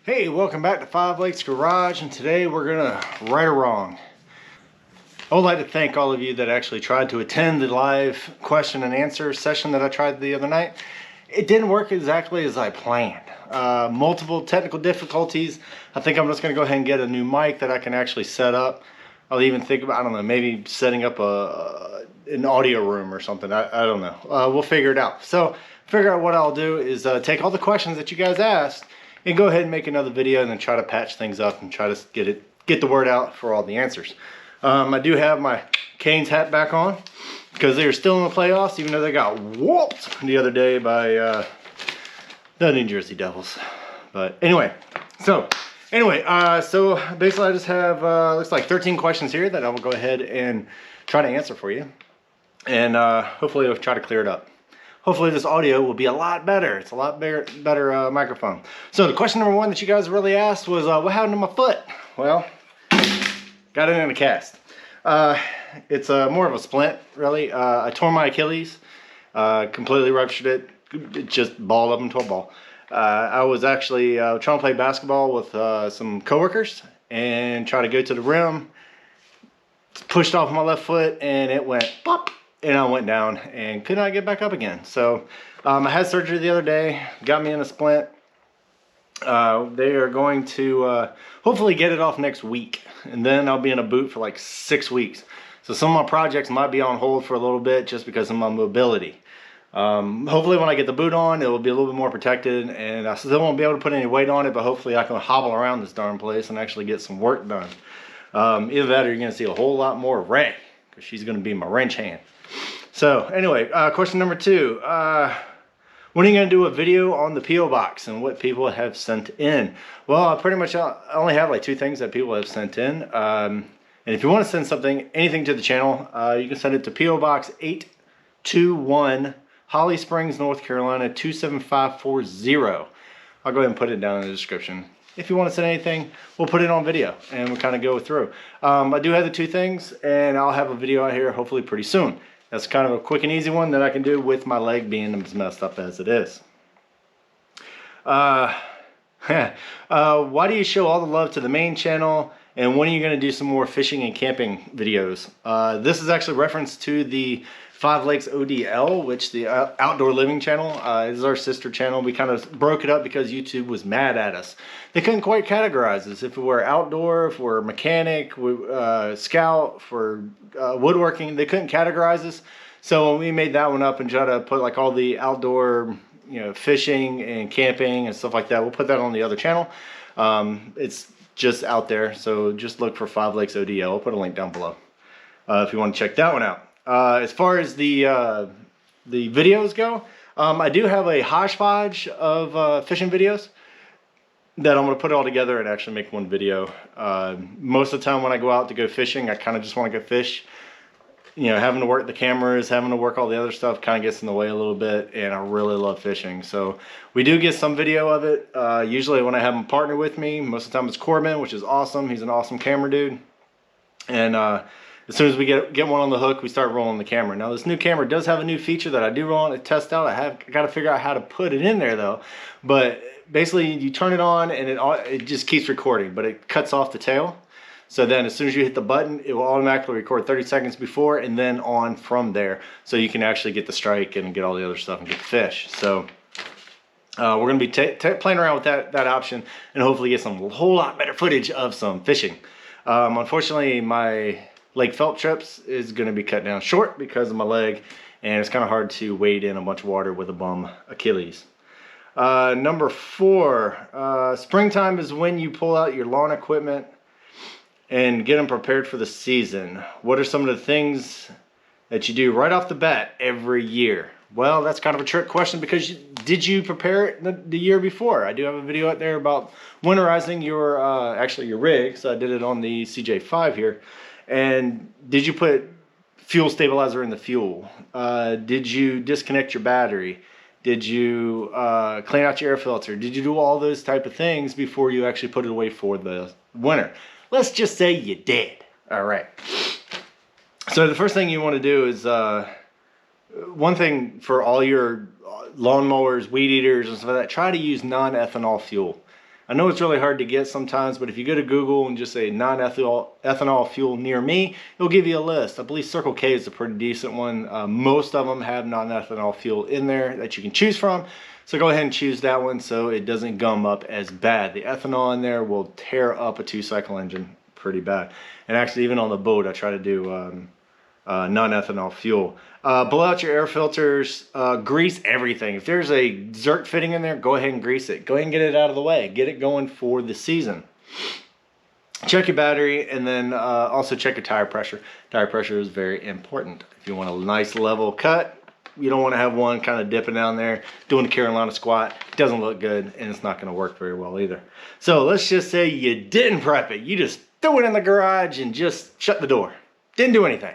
Hey, welcome back to Five Lakes Garage, and today we're gonna right or wrong. I would like to thank all of you that actually tried to attend the live question and answer session that I tried the other night. It didn't work exactly as I planned. Multiple technical difficulties. I think I'm just gonna go ahead and get a new mic that I can actually set up. I'll even think about, I don't know, maybe setting up an audio room or something. I don't know. We'll figure it out. So, figure out what I'll do is take all the questions that you guys asked and go ahead and make another video and then try to patch things up and try to get the word out for all the answers. I do have my Canes hat back on because they are still in the playoffs, even though they got whooped the other day by the New Jersey Devils. But anyway, so basically I just have looks like 13 questions here that I will go ahead and try to answer for you, and hopefully I'll try to clear it up. Hopefully this audio will be a lot better. It's a lot better microphone. So the question number one that you guys really asked was, what happened to my foot? Well, got it in a cast. It's more of a splint, really. I tore my Achilles, completely ruptured it. It just balled up into a ball. I was actually trying to play basketball with some coworkers and try to go to the rim. Pushed off my left foot and it went pop. And I went down and could not get back up again. So I had surgery the other day, got me in a splint. They are going to hopefully get it off next week. And then I'll be in a boot for like 6 weeks. So some of my projects might be on hold for a little bit just because of my mobility. Hopefully when I get the boot on, it will be a little bit more protected. And I still won't be able to put any weight on it, but hopefully I can hobble around this darn place and actually get some work done. Either that or you're going to see a whole lot more of Ray, because she's going to be my wrench hand. So anyway, question number two, when are you going to do a video on the P.O. box and what people have sent in? Well, I only have like 2 things that people have sent in. And if you want to send anything to the channel, you can send it to P.O. Box 821, Holley Springs, North Carolina, 27540. I'll go ahead and put it down in the description. If you want to send anything, we'll put it on video and we'll kind of go through. I do have the 2 things, and I'll have a video out here hopefully pretty soon. That's kind of a quick and easy one that I can do with my leg being as messed up as it is. Why do you show all the love to the main channel, and when are you going to do some more fishing and camping videos? This is actually reference to the 5 Lakes ODL, which the Outdoor Living channel is our sister channel. We kind of broke it up because YouTube was mad at us. They couldn't quite categorize us. If we were outdoor, if we're mechanic, scout, for woodworking, they couldn't categorize us. So when we made that one up and tried to put like all the outdoor, fishing and camping and stuff like that, we'll put that on the other channel. It's just out there, so just look for 5 Lakes ODL. I'll put a link down below if you want to check that one out. As far as the videos go, I do have a hodgepodge of fishing videos that I'm going to put all together and actually make one video. Most of the time when I go out to go fishing, I kind of just want to go fish. Having to work the cameras, having to work all the other stuff kind of gets in the way a little bit, and I really love fishing. So we do get some video of it. Usually when I have a partner with me, most of the time it's Corbin, which is awesome. He's an awesome camera dude. And as soon as we get one on the hook, we start rolling the camera. Now this new camera does have a new feature that I do want to test out. I got to figure out how to put it in there though. But basically you turn it on and it just keeps recording, but it cuts off the tail. So then as soon as you hit the button, it will automatically record 30 seconds before and then on from there. So you can actually get the strike and get all the other stuff and get the fish. So we're going to be playing around with that option and hopefully get some whole lot better footage of some fishing. Unfortunately, my Lake Felt trips is going to be cut down short because of my leg, and it's kind of hard to wade in a bunch of water with a bum Achilles. Number 4, springtime is when you pull out your lawn equipment and get them prepared for the season. What are some of the things that you do right off the bat every year? Well, that's kind of a trick question because did you prepare it the year before? I do have a video out there about winterizing your actually your rig. So I did it on the CJ5 here. And did you put fuel stabilizer in the fuel? Did you disconnect your battery? Did you clean out your air filter? Did you do all those type of things before you actually put it away for the winter? Let's just say you did. All right. So the first thing you want to do is one thing for all your lawnmowers, weed eaters, and stuff like that, try to use non-ethanol fuel. I know it's really hard to get sometimes, but if you go to Google and just say non-ethanol fuel near me, it'll give you a list. I believe Circle K is a pretty decent one. Most of them have non-ethanol fuel in there that you can choose from. So go ahead and choose that one so it doesn't gum up as bad. The ethanol in there will tear up a 2-cycle engine pretty bad. And actually, even on the boat, I try to do non-ethanol fuel. Blow out your air filters, grease everything. If there's a Zerk fitting in there, go ahead and grease it. Go ahead and get it out of the way. Get it going for the season. Check your battery, and then also check your tire pressure. Tire pressure is very important. If you want a nice level cut, you don't want to have one kind of dipping down there, doing the Carolina squat. It doesn't look good, and it's not going to work very well either. So let's just say you didn't prep it. You just threw it in the garage and just shut the door. Didn't do anything.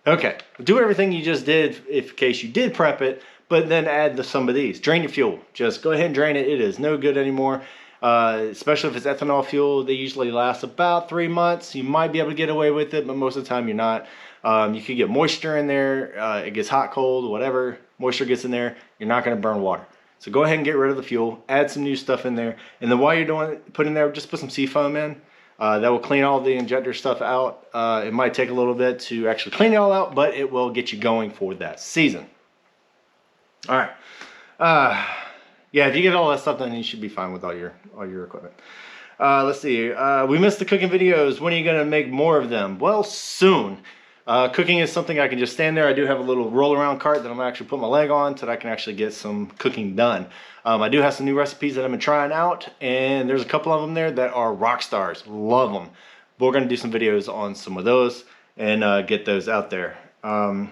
Okay, do everything you just did in case you did prep it, but then add some of these. Drain your fuel. Just go ahead and drain it. It is no good anymore, especially if it's ethanol fuel. They usually last about 3 months. You might be able to get away with it, but most of the time you're not. You could get moisture in there. It gets hot, cold, whatever. Moisture gets in there. You're not going to burn water. So go ahead and get rid of the fuel. Add some new stuff in there. And then while you're put in there, just put some seafoam in. That will clean all the injector stuff out. It might take a little bit to actually clean it all out, but it will get you going for that season. All right. Yeah, if you get all that stuff done, you should be fine with all your equipment. Let's see. We missed the cooking videos. When are you going to make more of them? Well, soon. Cooking is something I can just stand there. I do have a little roll around cart that I'm actually put my leg on so that I can actually get some cooking done. I do have some new recipes that I've been trying out, and there's a couple of them there that are rock stars. Love them. But we're going to do some videos on some of those and get those out there. I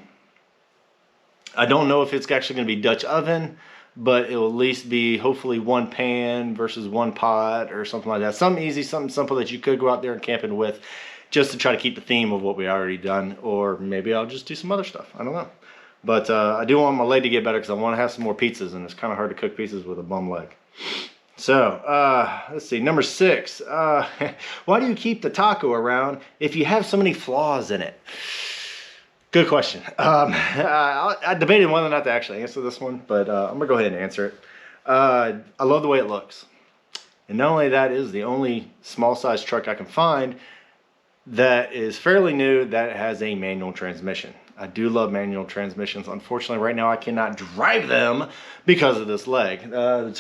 don't know if it's actually going to be Dutch oven, but it will at least be hopefully one pan versus one pot or something like that. Something easy, something simple that you could go out there and camping with, just to try to keep the theme of what we already done. Or maybe I'll just do some other stuff. I don't know. But I do want my leg to get better because I want to have some more pizzas, and it's kind of hard to cook pizzas with a bum leg. So, let's see. Number 6. Why do you keep the taco around if you have so many flaws in it? Good question. I debated whether or not to actually answer this one, but I'm going to go ahead and answer it. I love the way it looks. And not only that, is the only small size truck I can find that is fairly new that has a manual transmission. I do love manual transmissions. Unfortunately, right now I cannot drive them because of this leg. The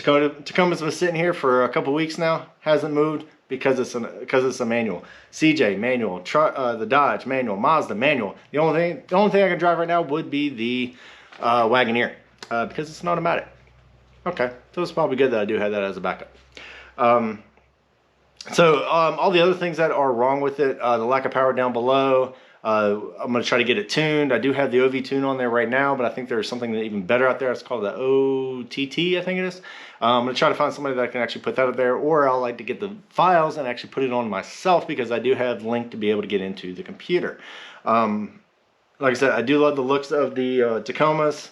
Tacoma's been sitting here for a couple weeks now, hasn't moved because it's a manual. CJ manual, the Dodge manual, Mazda manual. The only thing I can drive right now would be the Wagoneer because it's an automatic. Okay, so it's probably good that I do have that as a backup. So all the other things that are wrong with it, the lack of power down below, I'm going to try to get it tuned. I do have the OV tune on there right now, but I think there's something even better out there. It's called the OTT, I think it is. I'm going to try to find somebody that can actually put that up there, or I'll like to get the files and actually put it on myself because I do have link to be able to get into the computer. Like I said, I do love the looks of the Tacomas.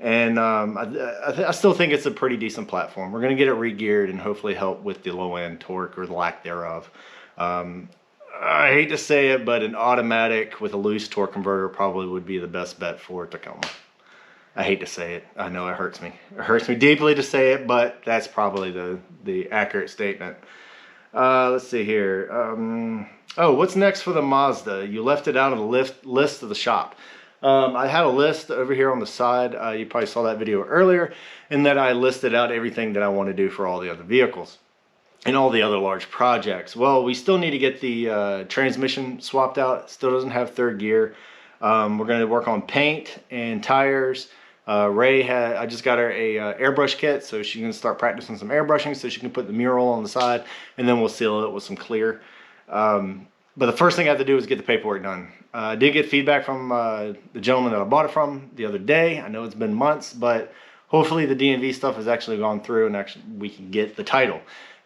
And I still think it's a pretty decent platform. We're going to get it re-geared and hopefully help with the low-end torque or the lack thereof. I hate to say it, but an automatic with a loose torque converter probably would be the best bet for a Tacoma. I hate to say it. I know it hurts me. It hurts me deeply to say it, but that's probably the accurate statement. Let's see here. Oh, what's next for the Mazda? You left it out of the list of the shop. I had a list over here on the side. You probably saw that video earlier, in that I listed out everything that I want to do for all the other vehicles and all the other large projects. Well, we still need to get the transmission swapped out. Still doesn't have third gear. We're going to work on paint and tires. I just got her a airbrush kit, so she's going to start practicing some airbrushing so she can put the mural on the side, and then we'll seal it with some clear. But the first thing I have to do is get the paperwork done. I did get feedback from the gentleman that I bought it from the other day. I know it's been months, but hopefully the DMV stuff has actually gone through and actually we can get the title.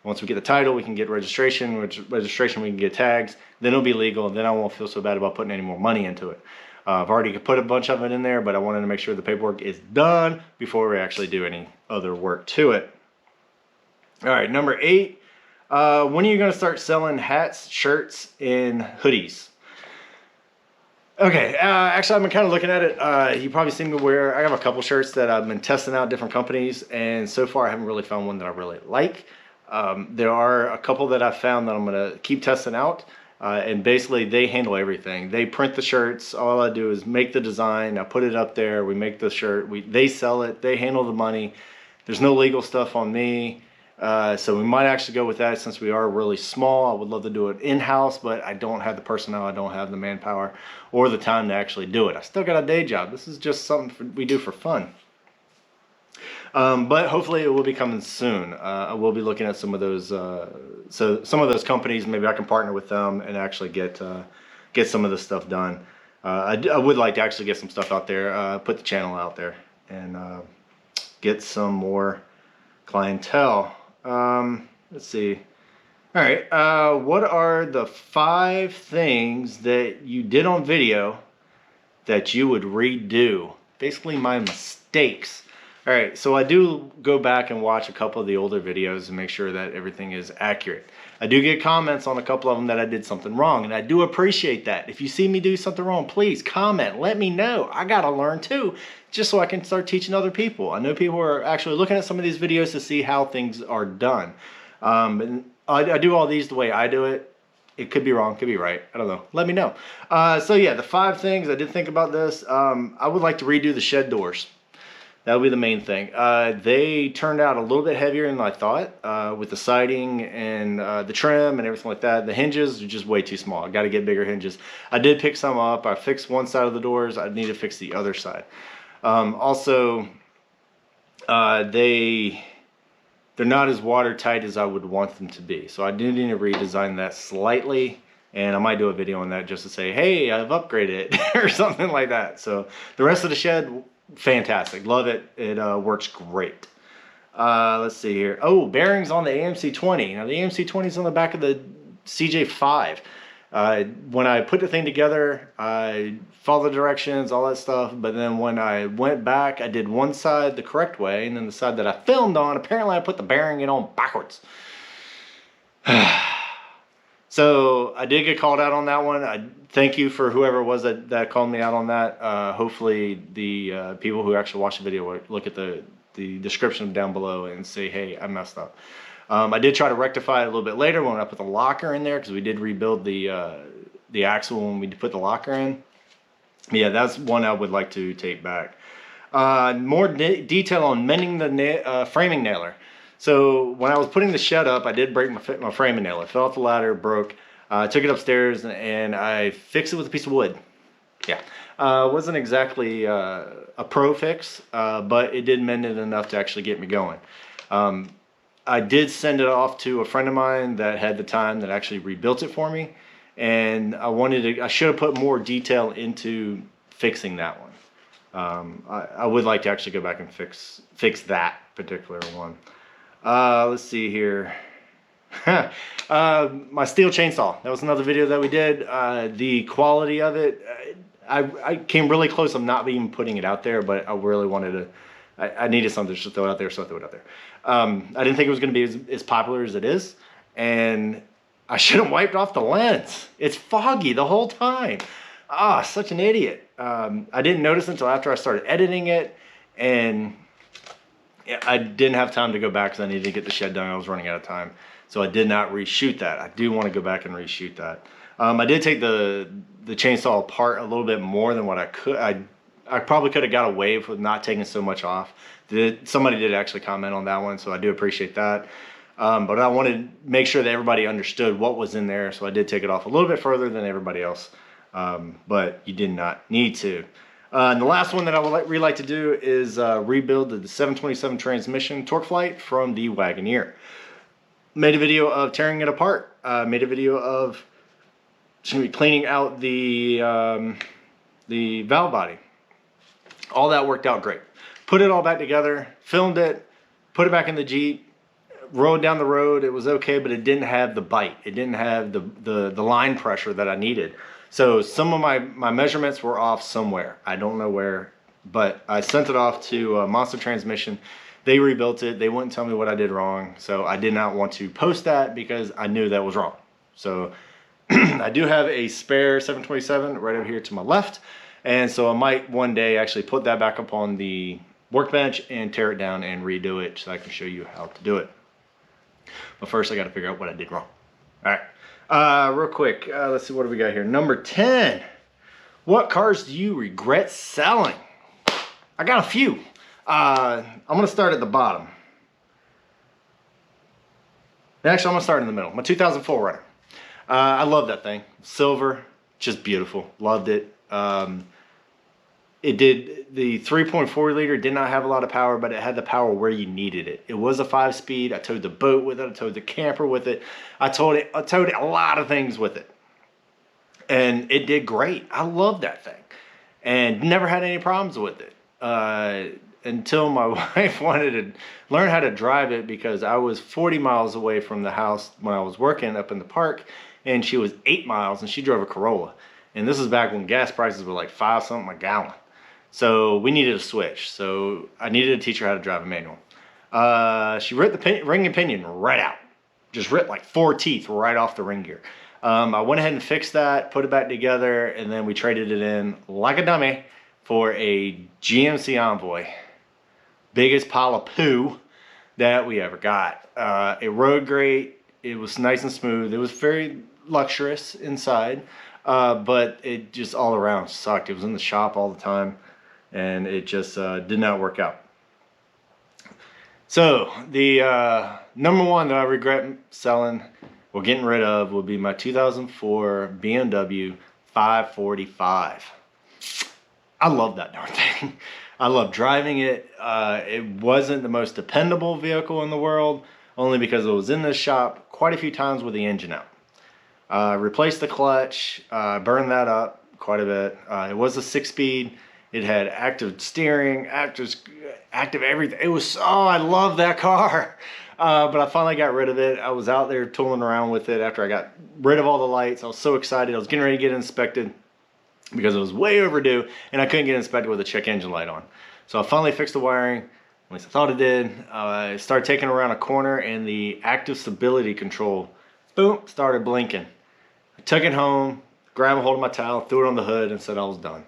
Once we get the title, we can get registration. Registration, we can get tags. Then it'll be legal, and then I won't feel so bad about putting any more money into it. I've already put a bunch of it in there, but I wanted to make sure the paperwork is done before we actually do any other work to it. All right, number 8. When are you going to start selling hats, shirts, and hoodies? Okay, actually I've been kind of looking at it. You probably seen me wear, I have a couple shirts that I've been testing out different companies, and so far I haven't really found one that I really like. There are a couple that I found that I'm going to keep testing out. And basically they handle everything. They print the shirts. All I do is make the design. I put it up there. We make the shirt. They sell it. They handle the money. There's no legal stuff on me. So we might actually go with that since we are really small. I would love to do it in-house, but I don't have the personnel. I don't have the manpower or the time to actually do it. I still got a day job. This is just something we do for fun. But hopefully it will be coming soon. I will be looking at some of those, so some of those companies, maybe I can partner with them and actually get some of this stuff done. I would like to actually get some stuff out there, put the channel out there, and get some more clientele. Let's see. All right. What are the 5 things that you did on video that you would redo? Basically my mistakes. All right, so I do go back and watch a couple of the older videos and make sure that everything is accurate. I do get comments on a couple of them that I did something wrong, and I do appreciate that. If you see me do something wrong, please comment, let me know. I gotta learn too, just so I can start teaching other people. I know people are actually looking at some of these videos to see how things are done. And I do all these the way I do it. It could be wrong, could be right. I don't know. Let me know. So yeah, the 5 things, I did think about this. I would like to redo the shed doors. That would be the main thing. They turned out a little bit heavier than I thought with the siding and the trim and everything like that. The hinges are just way too small. I got to get bigger hinges. I did pick some up. I fixed one side of the doors. I need to fix the other side. Also, they're not as watertight as I would want them to be. So I do need to redesign that slightly. And I might do a video on that just to say, hey, I've upgraded or something like that. So the rest of the shed, fantastic. Love it. It works great. Let's see here. Oh, bearings on the AMC-20. Now the AMC-20 is on the back of the CJ5. When I put the thing together, I followed the directions, all that stuff. But then when I went back, I did one side the correct way. And then the side that I filmed on, apparently I put the bearing in on backwards. So I did get called out on that one. I thank you for whoever it was that called me out on that. Hopefully the people who actually watch the video will look at the description down below and say, hey, I messed up. I did try to rectify it a little bit later when I put the locker in there, because we did rebuild the axle when we put the locker in. Yeah, that's one I would like to take back. More detail on mending the framing nailer. So when I was putting the shed up, I did break my framing nailer. Fell off the ladder, broke. I took it upstairs and I fixed it with a piece of wood. Yeah, wasn't exactly a pro fix, but it did mend it enough to actually get me going. I did send it off to a friend of mine that had the time that actually rebuilt it for me, and I should have put more detail into fixing that one. I would like to actually go back and fix that particular one. Let's see here. My steel chainsaw. That was another video that we did. The quality of it, I came really close of not even putting it out there, but I really wanted to. I needed something to throw out there, so I threw it out there. I didn't think it was going to be as popular as it is, and I should have wiped off the lens. It's foggy the whole time. Ah, such an idiot. I didn't notice until after I started editing it, and I didn't have time to go back because I needed to get the shed done. I was running out of time. So I did not reshoot that. I do want to go back and reshoot that. I did take the chainsaw apart a little bit more than what I could. I probably could have got away with not taking so much off. Somebody did actually comment on that one, so I do appreciate that. But I wanted to make sure that everybody understood what was in there, so I did take it off a little bit further than everybody else. But you did not need to. And the last one that I would really like to do is rebuild the 727 transmission torque flight from the Wagoneer. Made a video of tearing it apart. Made a video of cleaning out the valve body. All that worked out great. Put it all back together, filmed it, put it back in the Jeep, rode down the road. It was okay, but it didn't have the bite. It didn't have the line pressure that I needed. So some of my measurements were off somewhere. I don't know where, but I sent it off to Monster Transmission. They rebuilt it. They wouldn't tell me what I did wrong. So I did not want to post that because I knew that was wrong. So I do have a spare 727 right over here to my left. And so I might one day actually put that back up on the workbench and tear it down and redo it so I can show you how to do it. But first I got to figure out what I did wrong. All right, real quick, let's see, what do we got here? Number 10, what cars do you regret selling? I got a few. I'm gonna start at the bottom. Actually, I'm gonna start in the middle. My 2004 Runner. I love that thing. Silver, just beautiful. Loved it. It did, the 3.4 liter did not have a lot of power, but it had the power where you needed it. It was a 5-speed. I towed the boat with it. I towed the camper with it. I towed a lot of things with it. And it did great. I love that thing. And never had any problems with it. Until my wife wanted to learn how to drive it, because I was 40 miles away from the house when I was working up in the park, and she was 8 miles, and she drove a Corolla. And this is back when gas prices were like 5 something a gallon. So we needed a switch. So I needed to teach her how to drive a manual. She ripped the ring and pinion right out. Just ripped like 4 teeth right off the ring gear. I went ahead and fixed that, put it back together, and then we traded it in like a dummy for a GMC Envoy. Biggest pile of poo that we ever got. It rode great. It was nice and smooth. It was very luxurious inside, but it just all around sucked. It was in the shop all the time, and it just did not work out. So the number one that I regret selling or getting rid of would be my 2004 BMW 545. I love that darn thing. I love driving it. It wasn't the most dependable vehicle in the world, only because it was in this shop quite a few times with the engine out. Replaced the clutch, burned that up quite a bit. It was a 6-speed. It had active steering, active everything. It was, oh, I love that car. But I finally got rid of it. I was out there tooling around with it after I got rid of all the lights. I was so excited. I was getting ready to get it inspected, because it was way overdue, and I couldn't get inspected with a check engine light on. So I finally fixed the wiring, at least I thought it did. I started taking around a corner, and the active stability control, boom, started blinking. I took it home, grabbed a hold of my towel, threw it on the hood, and said I was done.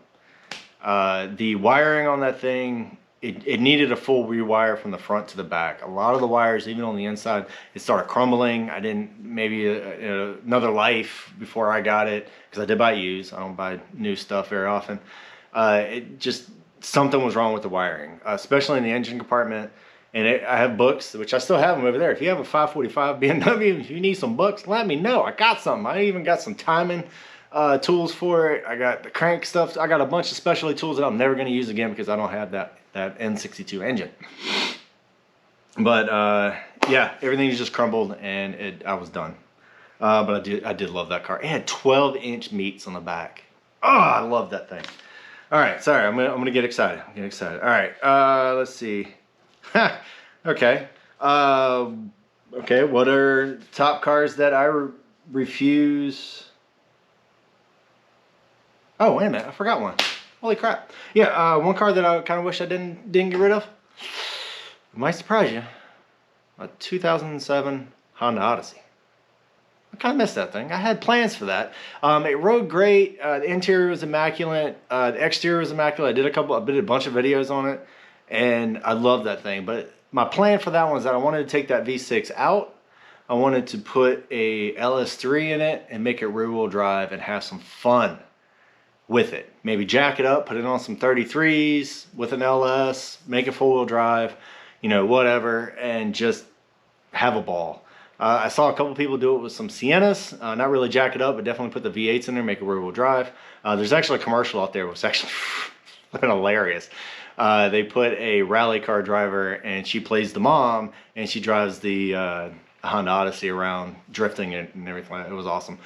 The wiring on that thing, it needed a full rewire from the front to the back. A lot of the wires, even on the inside, it started crumbling. I didn't, maybe another life before I got it, because I did buy used. I don't buy new stuff very often. It just, something was wrong with the wiring, especially in the engine compartment. And I have books, which I still have them over there. If you have a 545 BMW, if you need some books, let me know. I got some. I even got some timing tools for it. I got the crank stuff. I got a bunch of specialty tools that I'm never going to use again, because I don't have that N62 engine. But yeah, everything just crumbled, and I was done. But I did love that car. It had 12-inch meats on the back. Oh, I love that thing. All right, sorry, I'm gonna get excited. I'm getting excited. All right, let's see. Okay. Okay, what are top cars that I refuse? Oh, wait a minute, I forgot one. Holy crap. Yeah, one car that I kind of wish I didn't get rid of. Might surprise you. A 2007 Honda Odyssey. I kind of missed that thing. I had plans for that. It rode great. The interior was immaculate. The exterior was immaculate. I did a bunch of videos on it, and I love that thing. But my plan for that one was that I wanted to take that V6 out. I wanted to put a LS3 in it and make it rear-wheel drive and have some fun with it. Maybe jack it up, put it on some 33s with an LS, make it four-wheel drive, you know, whatever, and just have a ball. I saw a couple people do it with some Siennas, not really jack it up, but definitely put the V8s in there, make it rear-wheel drive. There's actually a commercial out there, which is actually hilarious. They put a rally car driver, and she plays the mom, and she drives the Honda Odyssey around, drifting it and everything. It was awesome.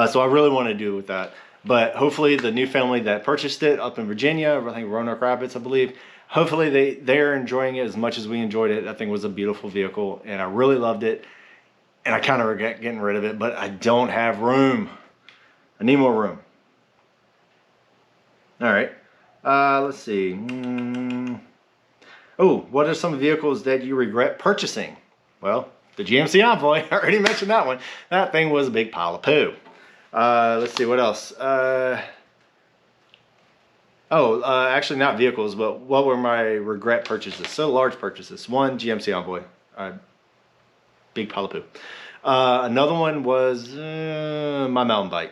So I really want to do it with that. But hopefully the new family that purchased it up in Virginia, I think Roanoke Rapids, I believe, hopefully they're enjoying it as much as we enjoyed it. I think it was a beautiful vehicle, and I really loved it. And I kind of regret getting rid of it, but I don't have room. I need more room. All right. Let's see. Oh, what are some vehicles that you regret purchasing? Well, the GMC Envoy. I already mentioned that one. That thing was a big pile of poo. Let's see, what else? Actually not vehicles, but what were my regret purchases? So large purchases. One, GMC Envoy. big pile of poo. Another one was my mountain bike.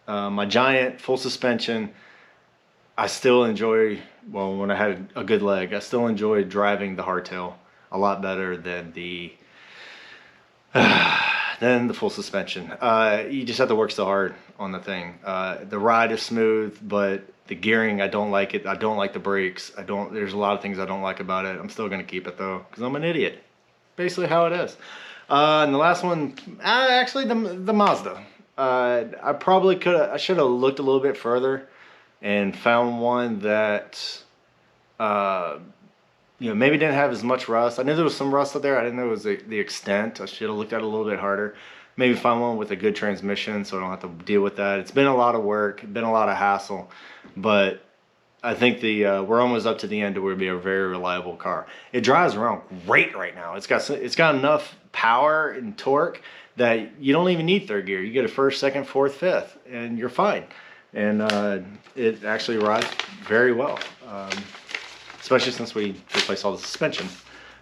My Giant full suspension. I still enjoy, well, when I had a good leg, I still enjoy driving the hardtail a lot better than the full suspension. You just have to work so hard on the thing. The ride is smooth, but the gearing, I don't like it. I don't like the brakes. There's a lot of things I don't like about it. I'm still gonna keep it though, because I'm an idiot. Basically how it is. And the last one, actually the Mazda. I should have looked a little bit further and found one that, maybe didn't have as much rust. I knew there was some rust out there. I didn't know it was the extent. I should have looked at it a little bit harder. Maybe find one with a good transmission so I don't have to deal with that. It's been a lot of work, been a lot of hassle, but I think we're almost up to the end to where it'll be a very reliable car. It drives around great right now. It's got enough power and torque that you don't even need third gear. You get a first, second, fourth, fifth, and you're fine. And it actually rides very well, especially since we replaced all the suspension.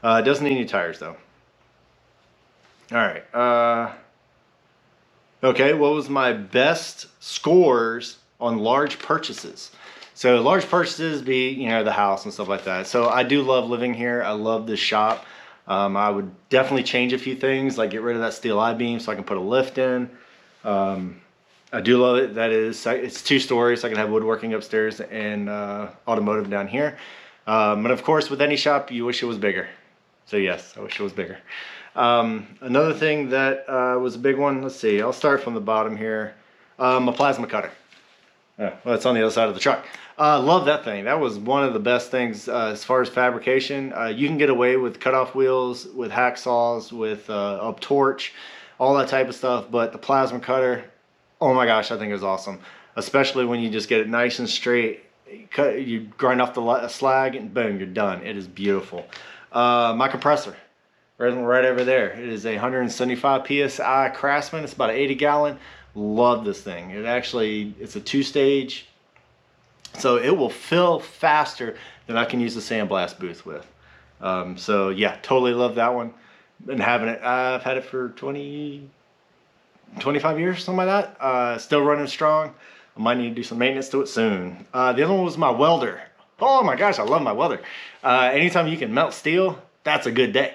It doesn't need any tires though. All right. Okay, what was my best scores on large purchases? So large purchases be, the house and stuff like that. So I do love living here. I love this shop. I would definitely change a few things, like get rid of that steel I-beam so I can put a lift in. I do love it. It's 2 stories, so I can have woodworking upstairs and automotive down here. But of course, with any shop, you wish it was bigger. So yes, I wish it was bigger. Another thing that was a big one, let's see, I'll start from the bottom here. A plasma cutter. Well, it's on the other side of the truck. Love that thing. That was one of the best things as far as fabrication. You can get away with cutoff wheels, with hacksaws, with a torch, all that type of stuff. But the plasma cutter, oh my gosh, I think it was awesome. Especially when you just get it nice and straight. You grind off the slag and boom, you're done. It is beautiful. My compressor, right over there. It is a 175 PSI Craftsman. It's about an 80 gallon. Love this thing. It's a 2-stage, so it will fill faster than I can use the sandblast booth with. So yeah, totally love that one. Been having it. I've had it for 25 years, something like that. Still running strong. I might need to do some maintenance to it soon. The other one was my welder. Oh my gosh, I love my welder. Anytime you can melt steel, that's a good day.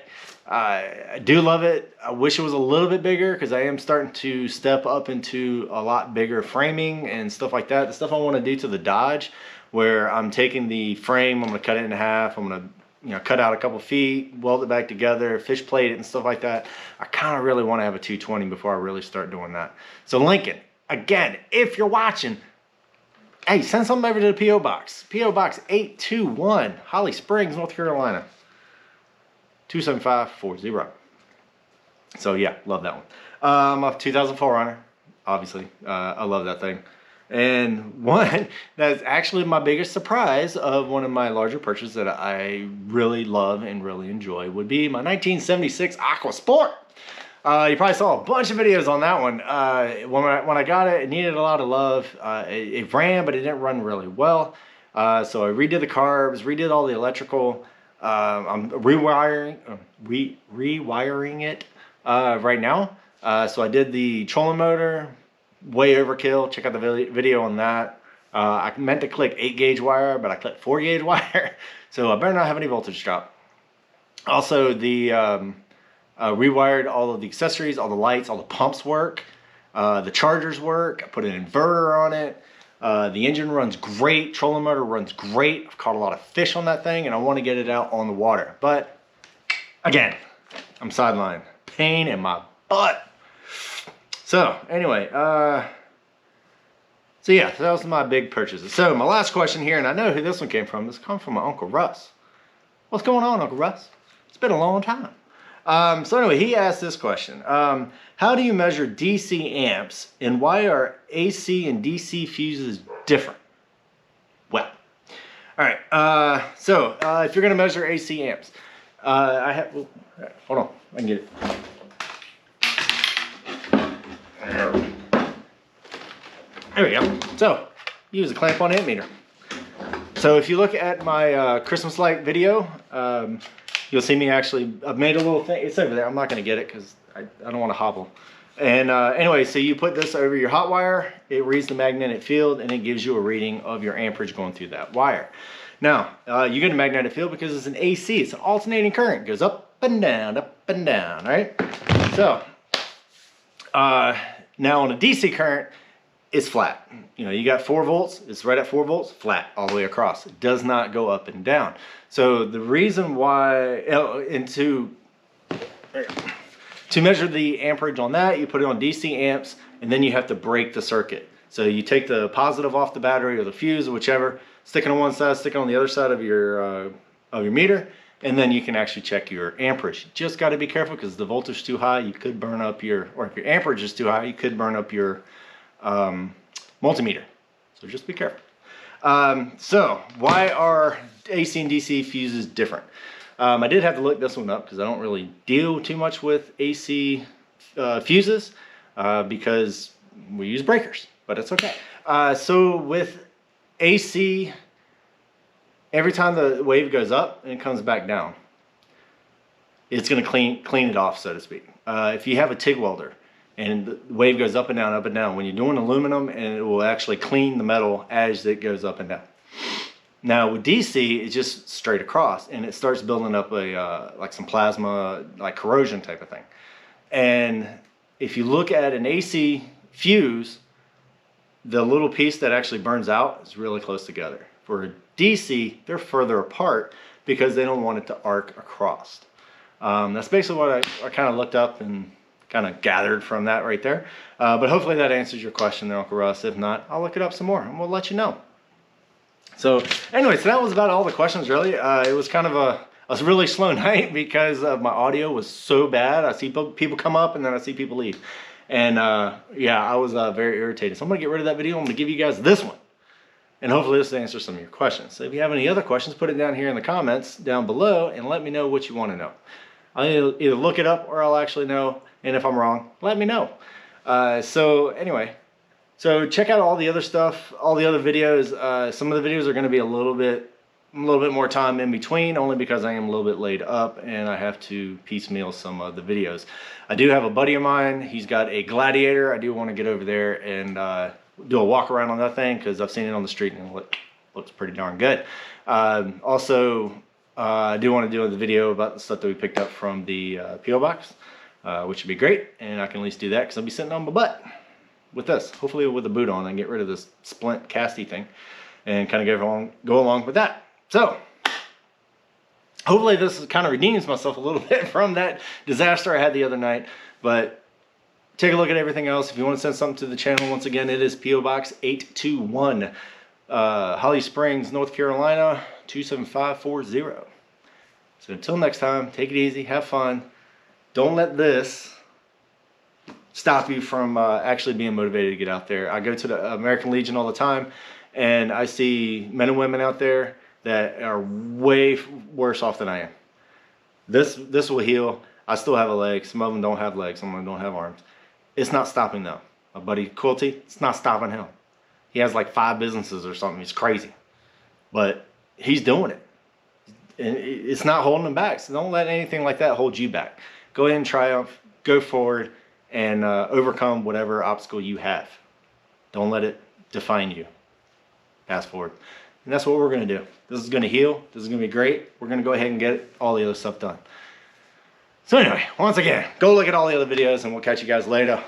I do love it. I wish it was a little bit bigger because I am starting to step up into a lot bigger framing and stuff like that. The stuff I want to do to the Dodge, where I'm taking the frame, I'm going to cut it in half. I'm going to cut out a couple feet, weld it back together, fish plate it and stuff like that. I kind of really want to have a 220 before I really start doing that. So Lincoln, again, if you're watching, hey, send something over to the P.O. Box. P.O. Box 821, Holley Springs, North Carolina. 27540. So yeah, love that one. My 2004 Runner, obviously. I love that thing. And one that's actually my biggest surprise of one of my larger purchases that I really love and really enjoy would be my 1976 Aqua Sport. You probably saw a bunch of videos on that one. When I got it, it needed a lot of love. It ran, but it didn't run really well. So I redid the carbs, redid all the electrical. I'm rewiring it right now. So I did the trolling motor, way overkill. Check out the video on that. I meant to click 8-gauge wire, but I clicked 4-gauge wire. So I better not have any voltage drop. Also, the rewired all of the accessories, all the lights, all the pumps work. The chargers work. I put an inverter on it. The engine runs great. Trolling motor runs great. I've caught a lot of fish on that thing and I want to get it out on the water. But again, I'm sidelined. Pain in my butt. So anyway, so yeah, that was my big purchases. So my last question here, and I know who this one came from. This comes from my Uncle Russ. What's going on, Uncle Russ? It's been a long time. So anyway, he asked this question. How do you measure DC amps and why are AC and DC fuses different? Well, all right. So if you're going to measure AC amps, hold on, I can get it. There we go. So use a clamp on amp meter. So if you look at my Christmas light video, You'll see me actually, I've made a little thing. It's over there. I'm not going to get it because I don't want to hobble. And anyway, so you put this over your hot wire. It reads the magnetic field, and it gives you a reading of your amperage going through that wire. Now, you get a magnetic field because it's an AC. It's an alternating current. It goes up and down, right? So, now on a DC current, it's flat. You know, you got 4 volts. It's right at 4 volts, flat all the way across. It does not go up and down. So the reason why, and to measure the amperage on that, you put it on DC amps, and then you have to break the circuit. So you take the positive off the battery or the fuse or whichever, stick it on one side, stick it on the other side of your meter, and then you can actually check your amperage. You just got to be careful because if the voltage is too high, you could burn up your, or if your amperage is too high, you could burn up your multimeter. So just be careful. So why are AC and DC fuses different? I did have to look this one up because I don't really deal too much with AC fuses because we use breakers, but it's okay. So with AC, every time the wave goes up and it comes back down, it's going to clean it off, so to speak. If you have a TIG welder and the wave goes up and down, when you're doing aluminum, and it will actually clean the metal as it goes up and down. Now with DC, it's just straight across, and it starts building up a like some plasma, like corrosion type of thing. And if you look at an AC fuse, the little piece that actually burns out is really close together. For a DC, they're further apart because they don't want it to arc across. That's basically what I kind of looked up and kind of gathered from that right there. But hopefully that answers your question there, Uncle Russ. If not, I'll look it up some more and we'll let you know. So anyway, so that was about all the questions really. It was kind of a really slow night because my audio was so bad. I see people come up and then I see people leave. And yeah, I was very irritated. So I'm gonna get rid of that video. I'm gonna give you guys this one. And hopefully this answers some of your questions. So if you have any other questions, put it down here in the comments down below and let me know what you want to know. I'll either look it up or I'll actually know. And if I'm wrong, let me know. So anyway, so check out all the other stuff, all the other videos. Some of the videos are going to be a little bit more time in between, only because I am a little bit laid up and I have to piecemeal some of the videos. I do have a buddy of mine. He's got a Gladiator. I do want to get over there and do a walk around on that thing because I've seen it on the street and it looks pretty darn good. Also, I do want to do the video about the stuff that we picked up from the P.O. box, which would be great, and I can at least do that because I'll be sitting on my butt with this, hopefully with a boot on, and get rid of this splint casty thing and kind of go along with that. So hopefully this kind of redeems myself a little bit from that disaster I had the other night. But take a look at everything else. If you want to send something to the channel, once again, it is P.O. Box 821, Holley Springs, North Carolina, 27540. So until next time, take it easy, have fun. Don't let this stop you from actually being motivated to get out there. I go to the American Legion all the time, and I see men and women out there that are way worse off than I am. This will heal. I still have a leg. Some of them don't have legs. Some of them don't have arms. It's not stopping them. My buddy Quilty, it's not stopping him. He has like 5 businesses or something. He's crazy. But he's doing it. And it's not holding him back. So don't let anything like that hold you back. Go ahead and triumph. Go forward and overcome whatever obstacle you have. Don't let it define you. Pass forward. And that's what we're going to do. This is going to heal. This is going to be great. We're going to go ahead and get all the other stuff done. So anyway, once again, go look at all the other videos and we'll catch you guys later.